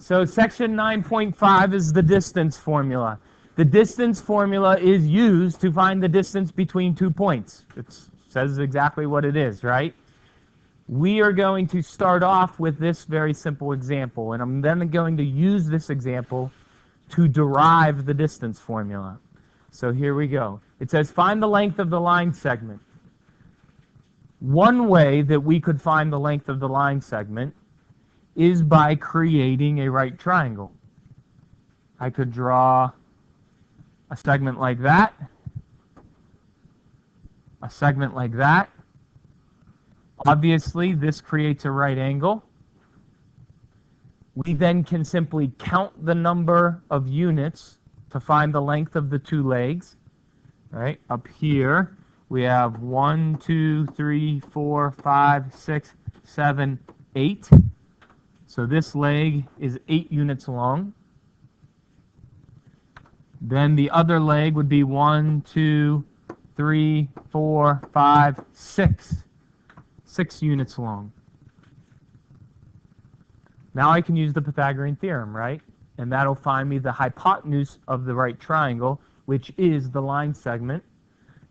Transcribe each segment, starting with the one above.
So section 9.5 is the distance formula. The distance formula is used to find the distance between 2 points. It says exactly what it is, right? We are going to start off with this very simple example, and I'm then going to use this example to derive the distance formula. So here we go. It says find the length of the line segment. One way that we could find the length of the line segment is by creating a right triangle. I could draw a segment like that, a segment like that. Obviously, this creates a right angle. We then can simply count the number of units to find the length of the two legs. Right? Up here, we have 1, 2, 3, 4, 5, 6, 7, 8. So this leg is 8 units long. Then the other leg would be 1, 2, 3, 4, 5, 6. 6 units long. Now I can use the Pythagorean theorem, right? And that'll find me the hypotenuse of the right triangle, which is the line segment.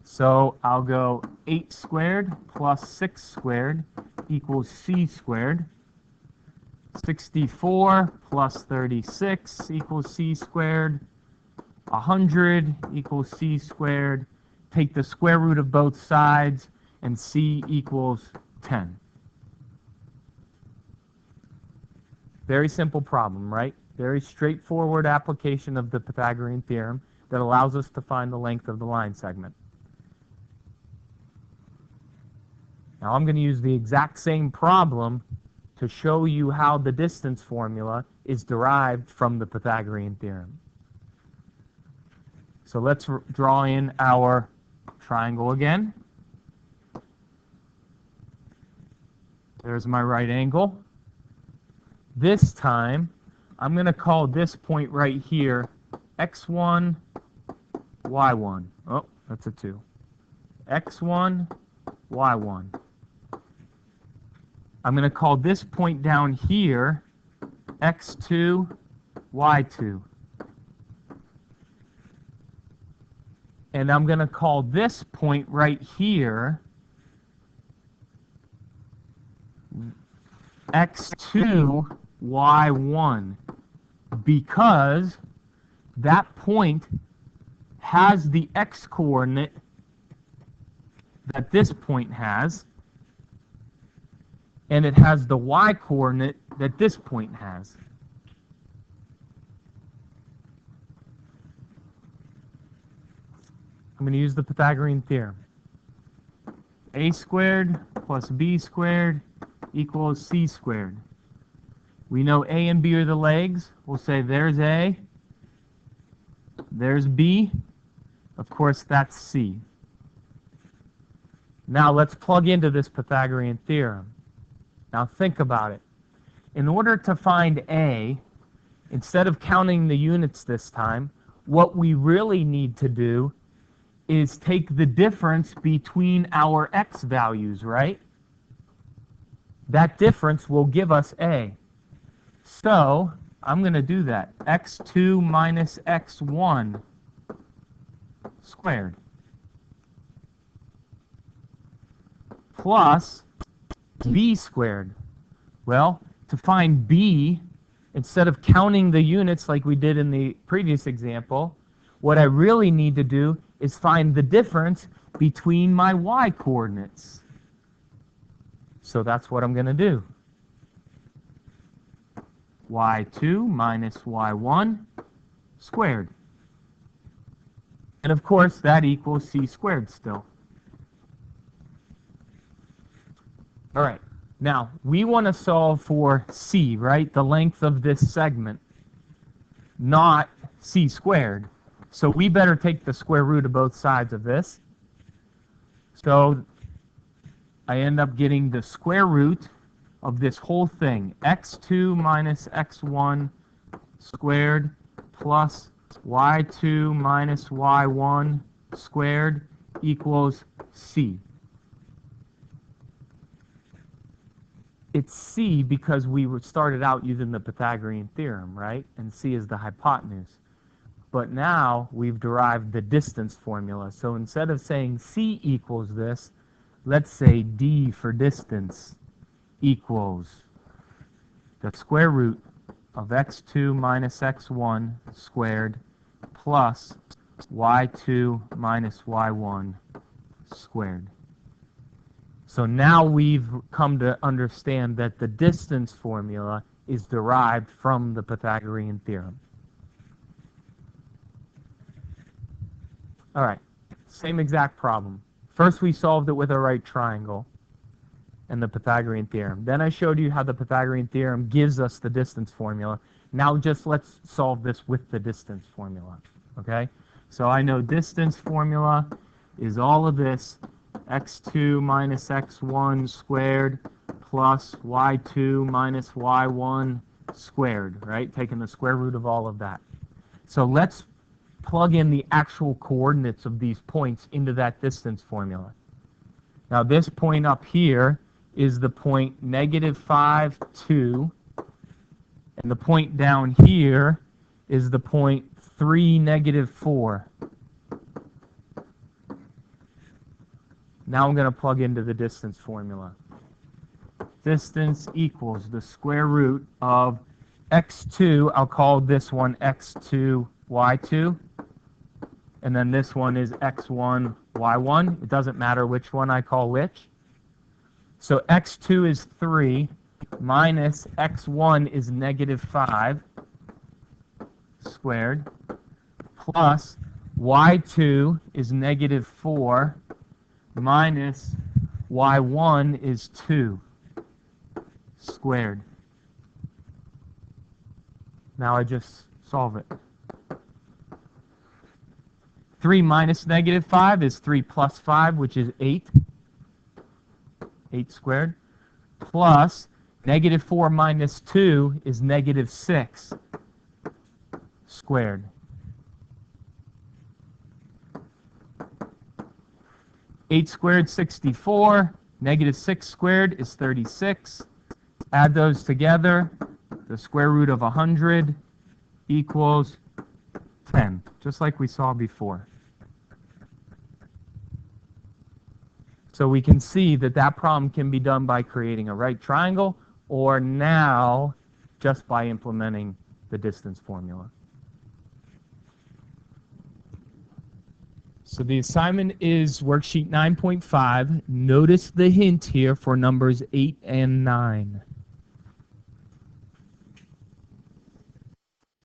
So I'll go 8 squared plus 6 squared equals c squared. 64 plus 36 equals c squared. 100 equals c squared. Take the square root of both sides, and c equals 10. Very simple problem, right? Very straightforward application of the Pythagorean theorem that allows us to find the length of the line segment. Now I'm going to use the exact same problem to show you how the distance formula is derived from the Pythagorean theorem. So let's draw in our triangle again. There's my right angle. This time, I'm going to call this point right here x1, y1. Oh, that's a 2. x1, y1. I'm going to call this point down here x2, y2. And I'm going to call this point right here x2, y1, because that point has the x-coordinate that this point has, and it has the y-coordinate that this point has. I'm going to use the Pythagorean theorem. A squared plus b squared equals c squared. We know a and b are the legs. We'll say there's a, there's b. Of course, that's c. Now let's plug into this Pythagorean theorem. Now think about it. In order to find a, instead of counting the units this time, what we really need to do is take the difference between our x values, right? That difference will give us a. So I'm going to do that. x2 minus x1 squared plus b squared. Well, to find b, instead of counting the units like we did in the previous example, what I really need to do is find the difference between my y-coordinates. So that's what I'm going to do. y2 minus y1 squared. And of course, that equals c squared still. All right. Now, we want to solve for c, right? The length of this segment, not c squared. So we better take the square root of both sides of this. So I end up getting the square root of this whole thing, x2 minus x1 squared plus y2 minus y1 squared equals c. it's C because we started out using the Pythagorean theorem, right? And C is the hypotenuse. But now we've derived the distance formula. So instead of saying C equals this, let's say D for distance equals the square root of x2 minus x1 squared plus y2 minus y1 squared. So now we've come to understand that the distance formula is derived from the Pythagorean theorem. All right, same exact problem. First we solved it with a right triangle and the Pythagorean theorem. Then I showed you how the Pythagorean theorem gives us the distance formula. Now just let's solve this with the distance formula, okay? So I know distance formula is all of this, x2 minus x1 squared plus y2 minus y1 squared, right? Taking the square root of all of that. So let's plug in the actual coordinates of these points into that distance formula. Now this point up here is the point -5, 2, and the point down here is the point 3, -4. Now I'm going to plug into the distance formula. Distance equals the square root of x2, I'll call this one x2, y2, and then this one is x1, y1. It doesn't matter which one I call which. So x2 is 3 minus x1 is -5 squared plus y2 is -4 minus y1 is 2 squared. Now I just solve it. 3 minus -5 is 3 plus 5, which is 8. 8 squared. Plus -4 minus 2 is -6 squared. 8 squared, 64. -6 squared is 36. Add those together. The square root of 100 equals 10, just like we saw before. So we can see that that problem can be done by creating a right triangle, or now just by implementing the distance formula. So the assignment is worksheet 9.5. Notice the hint here for numbers 8 and 9.